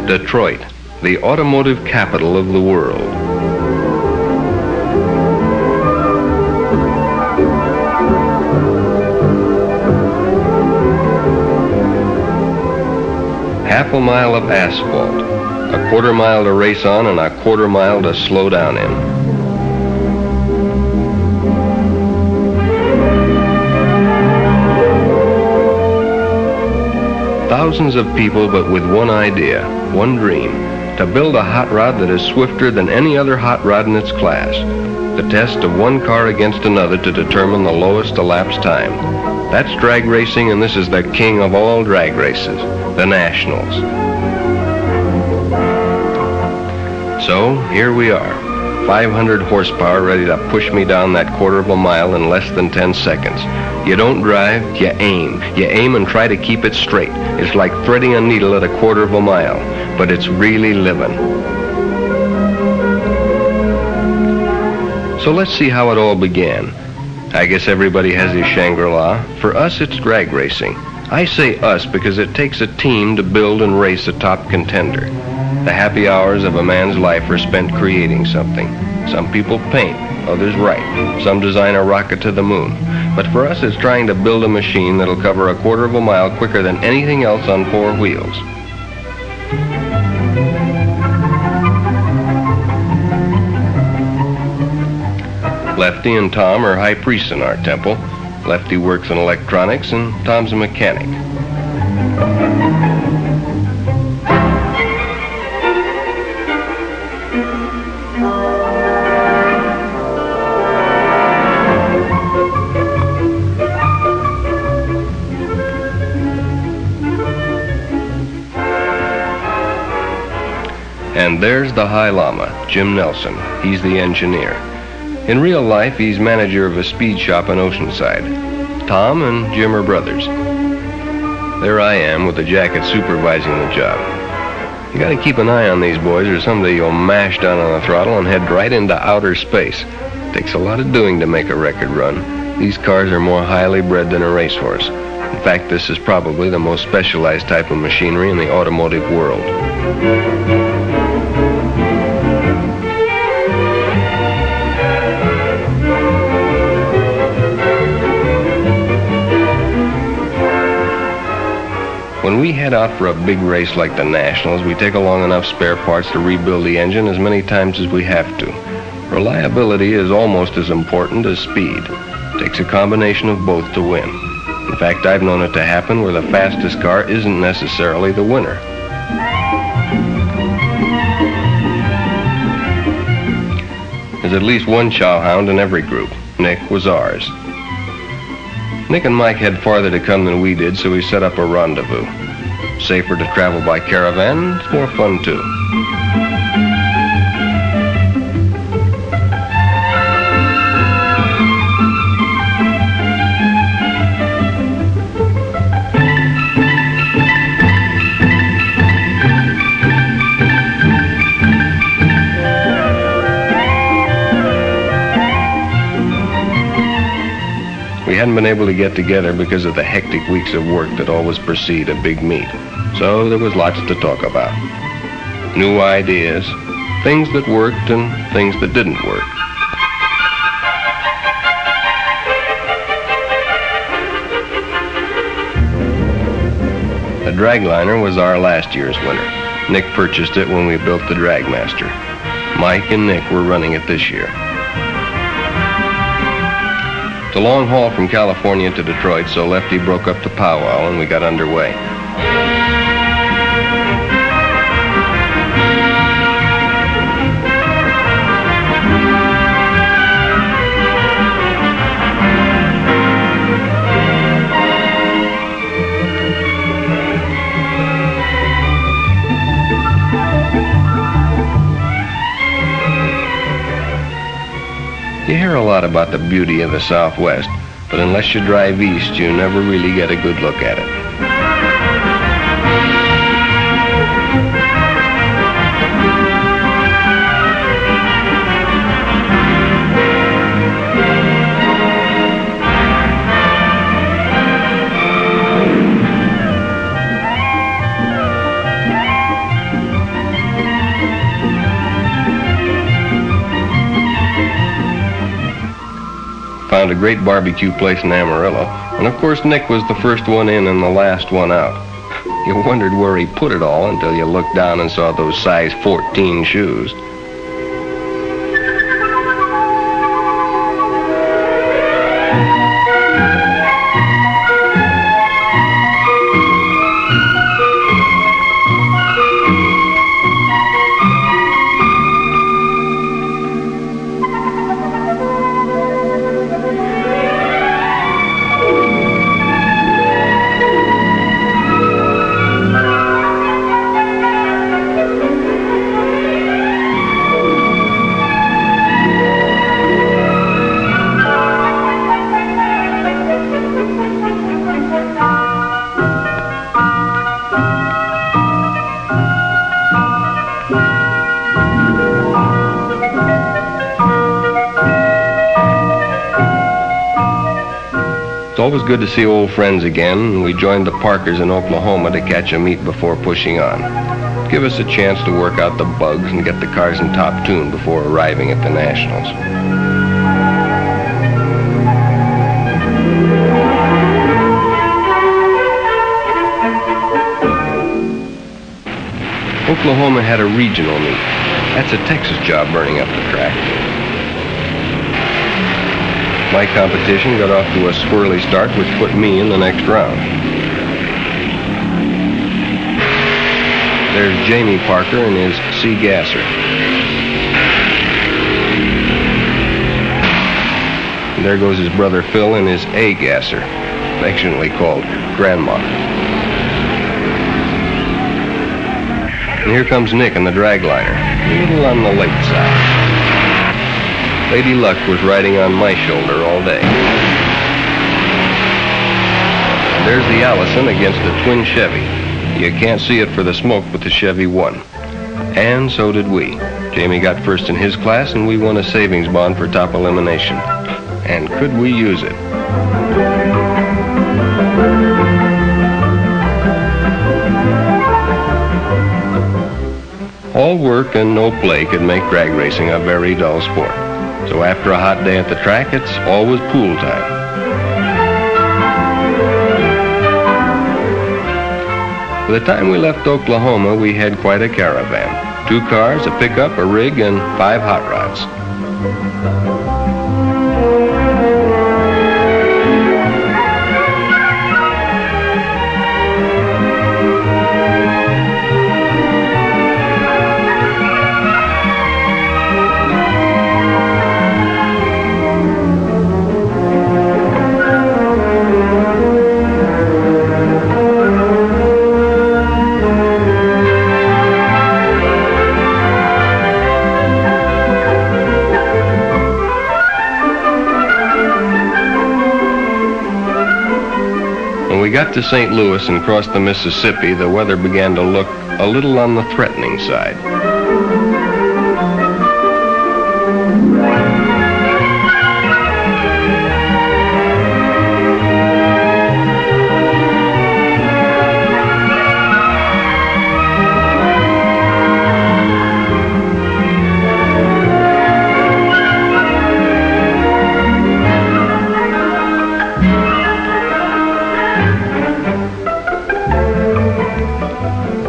Detroit, the automotive capital of the world. Half a mile of asphalt, a quarter mile to race on and a quarter mile to slow down in. Thousands of people, but with one idea, one dream, to build a hot rod that is swifter than any other hot rod in its class. The test of one car against another to determine the lowest elapsed time. That's drag racing, and this is the king of all drag races, the Nationals. So, here we are, 500 horsepower ready to push me down that quarter of a mile in less than 10 seconds. You don't drive, you aim. You aim and try to keep it straight. It's like threading a needle at a quarter of a mile, but it's really living. So let's see how it all began. I guess everybody has his Shangri-La. For us, it's drag racing. I say us because it takes a team to build and race a top contender. The happy hours of a man's life are spent creating something. Some people paint, others write. Some design a rocket to the moon. But for us, it's trying to build a machine that'll cover a quarter of a mile quicker than anything else on four wheels. Lefty and Tom are high priests in our temple. Lefty works in electronics and Tom's a mechanic. And there's the High Llama, Jim Nelson. He's the engineer. In real life, he's manager of a speed shop in Oceanside. Tom and Jim are brothers. There I am with the jacket supervising the job. You gotta keep an eye on these boys or someday you'll mash down on the throttle and head right into outer space. Takes a lot of doing to make a record run. These cars are more highly bred than a racehorse. In fact, this is probably the most specialized type of machinery in the automotive world. When we head out for a big race like the Nationals, we take along enough spare parts to rebuild the engine as many times as we have to. Reliability is almost as important as speed. It takes a combination of both to win. In fact, I've known it to happen where the fastest car isn't necessarily the winner. There's at least one chowhound in every group. Nick was ours. Nick and Mike had farther to come than we did, so we set up a rendezvous. Safer to travel by caravan, it's more fun too. We hadn't been able to get together because of the hectic weeks of work that always precede a big meet. So there was lots to talk about. New ideas, things that worked and things that didn't work. The Dragliner was our last year's winner. Nick purchased it when we built the Dragmaster. Mike and Nick were running it this year. It's a long haul from California to Detroit, so Lefty broke up the powwow and we got underway. hear a lot about the beauty of the Southwest, but unless you drive east, you never really get a good look at it. Found a great barbecue place in Amarillo, and of course Nick was the first one in and the last one out. You wondered where he put it all until you looked down and saw those size 14 shoes. It's always good to see old friends again, and we joined the Parkers in Oklahoma to catch a meet before pushing on. Give us a chance to work out the bugs and get the cars in top tune before arriving at the Nationals. Oklahoma had a regional meet. That's a Texas job burning up the track. My competition got off to a squirrely start, which put me in the next round. There's Jamie Parker and his C Gasser. And there goes his brother Phil and his A Gasser, affectionately called Grandma. And here comes Nick in the dragliner, a little on the late side. Lady Luck was riding on my shoulder all day. And there's the Allison against the twin Chevy. You can't see it for the smoke, but the Chevy won. And so did we. Jamie got first in his class, and we won a savings bond for top elimination. And could we use it? All work and no play could make drag racing a very dull sport. So after a hot day at the track, it's always pool time. By the time we left Oklahoma, we had quite a caravan. 2 cars, a pickup, a rig, and 5 hot rods. When we got to St. Louis and crossed the Mississippi, the weather began to look a little on the threatening side.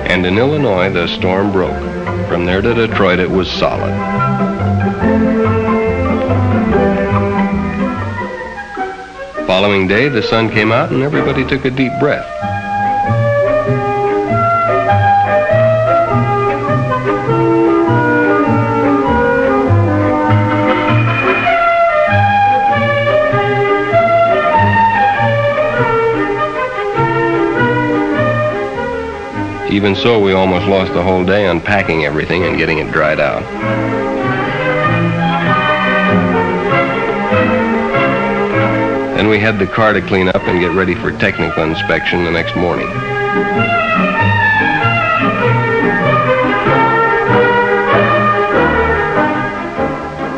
And in Illinois, the storm broke. From there to Detroit, it was solid. Following day, the sun came out and everybody took a deep breath. Even so, we almost lost the whole day unpacking everything and getting it dried out. we had the car to clean up and get ready for technical inspection the next morning.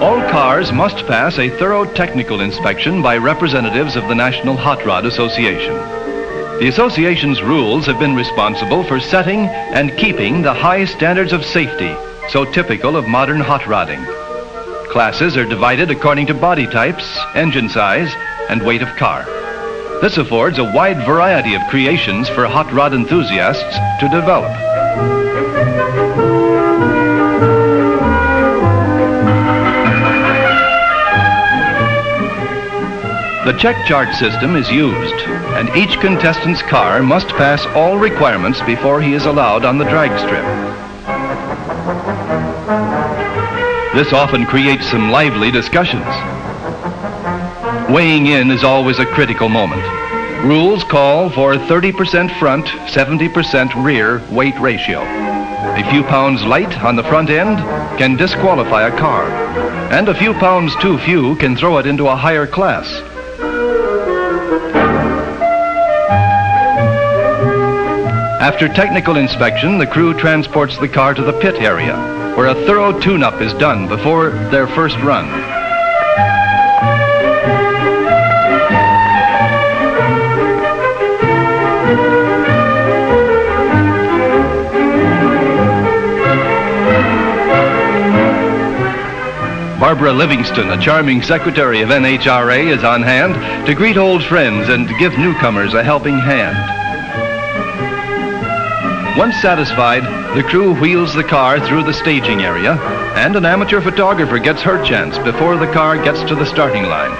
All cars must pass a thorough technical inspection by representatives of the National Hot Rod Association. The association's rules have been responsible for setting and keeping the high standards of safety so typical of modern hot rodding. Classes are divided according to body types, engine size, and weight of car. This affords a wide variety of creations for hot rod enthusiasts to develop. The check chart system is used, and each contestant's car must pass all requirements before he is allowed on the drag strip. This often creates some lively discussions. Weighing in is always a critical moment. Rules call for 30% front, 70% rear weight ratio. A few pounds light on the front end can disqualify a car, and a few pounds too few can throw it into a higher class. After technical inspection, the crew transports the car to the pit area, where a thorough tune-up is done before their first run. Barbara Livingston, a charming secretary of NHRA, is on hand to greet old friends and give newcomers a helping hand. Once satisfied, the crew wheels the car through the staging area, and an amateur photographer gets her chance before the car gets to the starting line.